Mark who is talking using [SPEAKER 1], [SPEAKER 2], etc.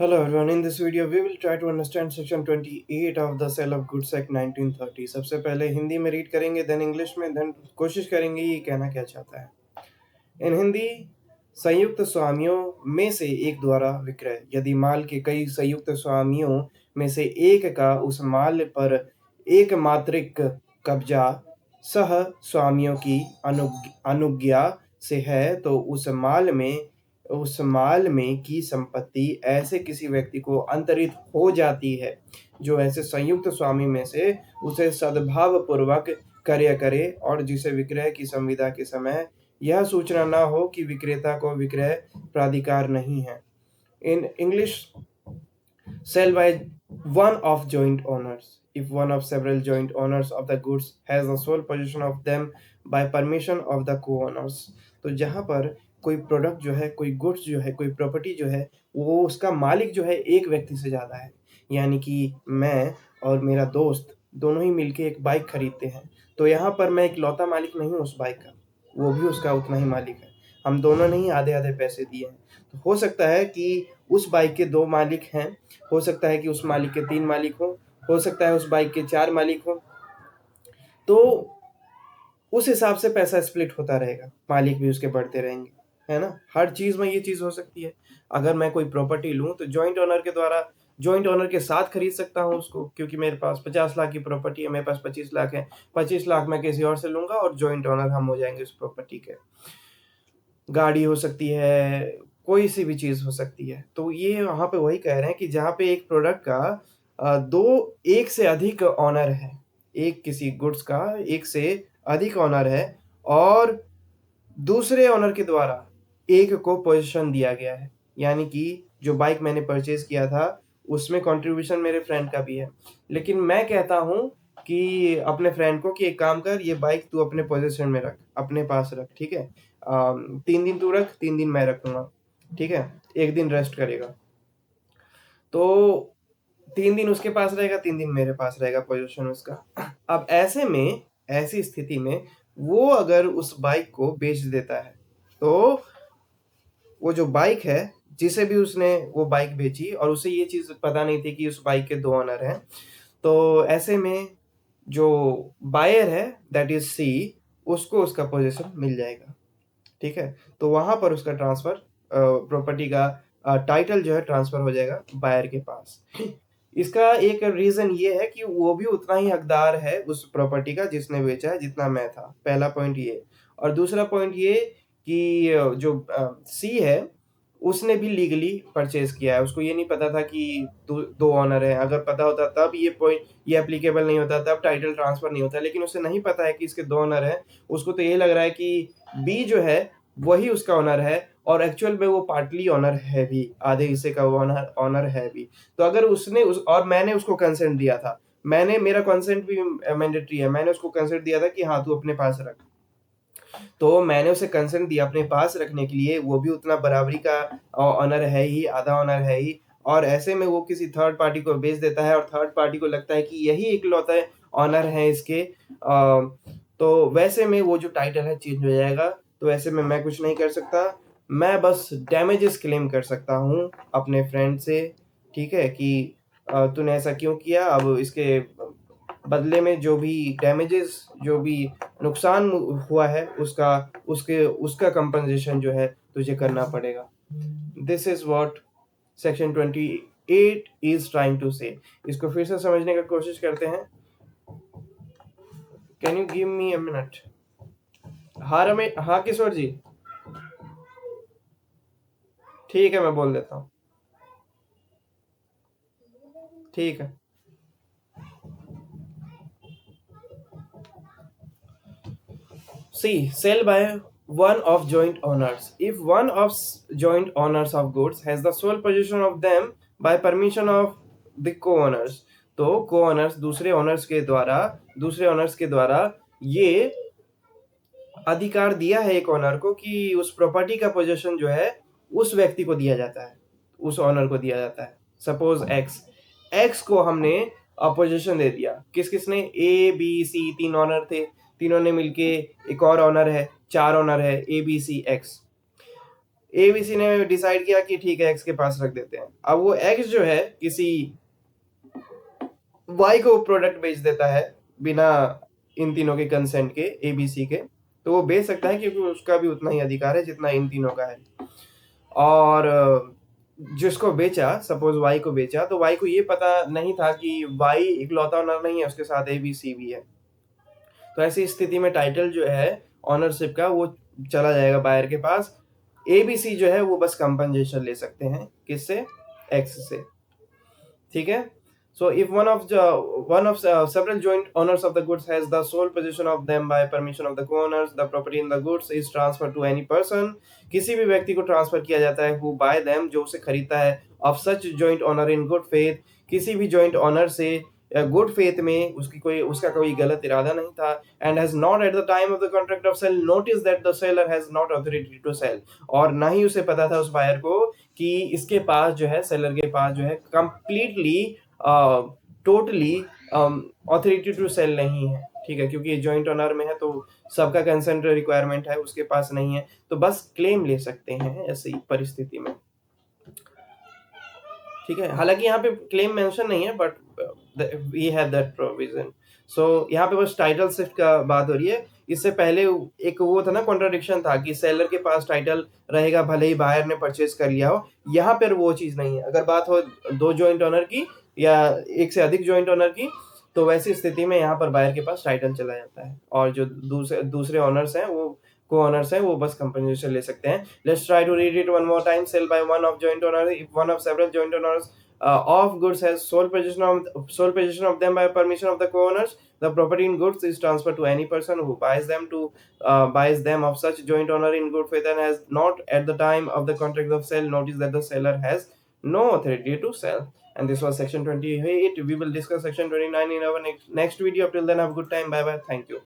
[SPEAKER 1] Hello everyone, in this video we will try to understand section 28 of the Sale of Goods Act 1930। सबसे पहले हिंदी में read करेंगे, then English में, then कोशिश करेंगे ये कहना क्या चाहता है। इन हिंदी, संयुक्त स्वामियों में से एक द्वारा विक्रय, यदि माल के कई संयुक्त स्वामियों में से एक का उस माल पर एक मात्रिक कब्जा सह स्वामियों की अनुज्ञा से है, तो उस माल में की संपत्ति ऐसे किसी व्यक्ति को अंतरित हो जाती है जो ऐसे संयुक्त स्वामी में से उसे सद्भाव पूर्वक कार्य करे और जिसे विक्रय की संविदा के समय यह सूचना न हो कि विक्रेता को विक्रय प्राधिकार नहीं है। In English, sell by one of joint owners if one of several joint owners of the goods has the sole possession of them by permission of the co-owners। तो जहाँ पर कोई प्रोडक्ट जो है, कोई गुड्स जो है, कोई प्रॉपर्टी जो है, वो उसका मालिक जो है एक व्यक्ति से ज़्यादा है। यानी कि मैं और मेरा दोस्त दोनों ही मिलके एक बाइक खरीदते हैं, तो यहाँ पर मैं इकलौता मालिक नहीं हूँ उस बाइक का, वो भी उसका उतना ही मालिक है। हम दोनों ने ही आधे आधे पैसे दिए हैं। तो हो सकता है कि उस बाइक के 2 मालिक हैं, हो सकता है कि उस मालिक के 3 मालिक हो सकता है उस बाइक के 4 मालिक हों। तो उस हिसाब से पैसा स्प्लिट होता रहेगा, मालिक भी उसके बढ़ते रहेंगे, है ना? हर चीज़ में ये चीज़ हो सकती है। अगर मैं कोई प्रॉपर्टी लूँ तो जॉइंट ओनर के साथ खरीद सकता हूँ उसको, क्योंकि मेरे पास 50 लाख की प्रॉपर्टी है, मेरे पास 25 लाख है। 25 लाख मैं किसी और से लूँगा और जॉइंट ओनर हम हो जाएंगे उस प्रॉपर्टी के। गाड़ी हो सकती है, कोई सी भी चीज़ हो सकती है। तो ये वहाँ पे वही कह रहे हैं कि जहाँ पे एक प्रोडक्ट का एक से अधिक ओनर है, एक किसी गुड्स का एक से अधिक ओनर है और दूसरे ओनर के द्वारा एक को पोजीशन दिया गया है। यानी कि जो बाइक मैंने परचेज किया था उसमें कंट्रीब्यूशन मेरे फ्रेंड का भी है, लेकिन मैं कहता हूँ कि अपने फ्रेंड को कि एक काम कर, ये बाइक तू अपने पोजीशन में रख, अपने पास रख, ठीक है? 3 दिन तू रख, 3 दिन मैं रखूँगा, ठीक है? 1 दिन रेस्ट करेगा। तो 3 दिन उसके पास रहेगा, 3 दिन मेरे पास रहेगा पोजीशन उसका। अब ऐसी स्थिति में वो अगर उस बाइक को बेच देता है, तो वो जो बाइक है, जिसे भी उसने वो बाइक बेची और उसे ये चीज़ पता नहीं थी कि उस बाइक के 2 ओनर हैं, तो ऐसे में जो बायर है, दैट इज़ सी, उसको उसका पोजीशन मिल जाएगा, ठीक है? तो वहाँ पर उसका ट्रांसफ़र प्रॉपर्टी का टाइटल जो है ट्रांसफ़र हो जाएगा बायर के पास। इसका एक रीज़न ये है कि वो भी उतना ही हकदार है उस प्रॉपर्टी का जिसने बेचा है जितना मैं था, पहला पॉइंट ये। और दूसरा पॉइंट ये कि जो सी है, उसने भी लीगली परचेज़ किया है, उसको ये नहीं पता था कि 2 ओनर हैं। अगर पता होता तब ये एप्लीकेबल नहीं होता, तब टाइटल ट्रांसफ़र नहीं होता, लेकिन उसे नहीं पता है कि इसके 2 ओनर हैं। उसको तो ये लग रहा है कि बी जो है वही उसका ओनर है और एक्चुअल में वो पार्टली ओनर है भी, आधे हिस्से का वो ओनर है भी। तो अगर उसने उस और मैंने उसको कंसेंट दिया था, मेरा कंसेंट भी मैंडेटरी है, मैंने उसको कंसेंट दिया था कि हाँ, तू अपने पास रख। तो मैंने उसे कंसेंट दिया अपने पास रखने के लिए, वो भी उतना बराबरी का ओनर है ही, आधा ओनर है ही। और ऐसे में वो किसी थर्ड पार्टी को बेच देता है और थर्ड पार्टी को लगता है कि यही इकलौते ओनर हैं इसके, तो वैसे में वो जो टाइटल है चेंज हो जाएगा। तो ऐसे में मैं कुछ नहीं कर सकता, मैं बस डैमेजेस क्लेम कर सकता हूँ अपने फ्रेंड से, ठीक है? कि तूने ऐसा क्यों किया, अब इसके बदले में जो भी डैमेजेस, जो भी नुकसान हुआ है उसका कंपनसेशन जो है तुझे करना पड़ेगा। This is what section 28 is trying to say. इसको फिर से समझने का कोशिश करते हैं। Can you give me a minute? हाँ किशोर जी, ठीक है, मैं बोल देता हूँ, ठीक है। C. Sell by one of joint owners. If one of joint owners of goods has the sole possession of them by permission of the co-owners, तो co-owners दूसरे owners के द्वारा ये अधिकार दिया है एक ओनर को कि उस प्रॉपर्टी का पोजीशन जो है उस व्यक्ति को दिया जाता है, उस ओनर को दिया जाता है। सपोज एक्स को हमने अपोजिशन दे दिया, किसने? ए बी सी, 3 ओनर थे, तीनों ने मिलके एक और ओनर है, 4 ओनर है, A B C X. ABC ने डिसाइड किया कि ठीक है, एक्स के पास रख देते हैं। अब वो एक्स जो है किसी वाई को प्रोडक्ट बेच देता है बिना इन तीनों के कंसेंट के, एबीसी के, तो वो बेच सकता है क्योंकि उसका भी उतना ही अधिकार है जितना इन तीनों का है। और जिसको बेचा, सपोज वाई को बेचा, तो वाई को ये पता नहीं था कि वाई इकलौता ऑनर नहीं है, उसके साथ एबीसी भी है। तो ऐसी स्थिति में टाइटल जो है ऑनरशिप का वो चला जाएगा बायर के पास। एबीसी जो है वो बस कंपनसेशन ले सकते हैं, किससे? एक्स से। ठीक है। So if one of several joint owners of the goods has the sole possession of them by permission of the co-owners, the property in the goods is transferred to any person. किसी भी व्यक्ति को transfer किया जाता है who buy them, जो उसे खरीदता है, of such joint owner in good faith, किसी भी joint owner से गुड फेथ में, उसका कोई गलत इरादा नहीं था, and has not at the time of the contract of sale notice that the seller has not authority to sell, और ना ही उसे पता था उस बायर को कि इसके पास जो है, सेलर के पास जो है, completely totally authority to sell नहीं है। ठीक है, क्योंकि जॉइंट ओनर में है तो सबका कंसेंट रिक्वायरमेंट है, उसके पास नहीं है, तो बस क्लेम ले सकते हैं ऐसी परिस्थिति में। ठीक है, हालांकि यहाँ पे क्लेम मेंशन नहीं है, but we have that provision. So यहाँ पे बस टाइटल शिफ्ट का बात हो रही है। इससे पहले एक वो था ना, कॉन्ट्राडिक्शन था कि सेलर के पास टाइटल रहेगा भले ही बायर ने परचेज कर लिया हो। यहाँ पर वो चीज नहीं है। अगर बात हो दो जॉइंट ओनर की या एक से अधिक जॉइंट ओनर की, तो वैसी स्थिति में यहाँ पर बायर के पास टाइटल चला जाता है, और जो दूसरे ऑनर्स हैं, वो co-owners हैं, वो बस कंपनसेशन ले सकते हैं। Let's try to read it one more time. Sell by one of joint owners if one of several joint owners of goods has sole possession of them by permission of the co-owners. The property in goods is transferred to any person who buys them of such joint owner in good faith and has not at the time of the contract of sale noticed that the seller has no authority to sell. And this was section 28. We will discuss section 29 in our next video. Till then, have a good time. Bye bye. Thank you.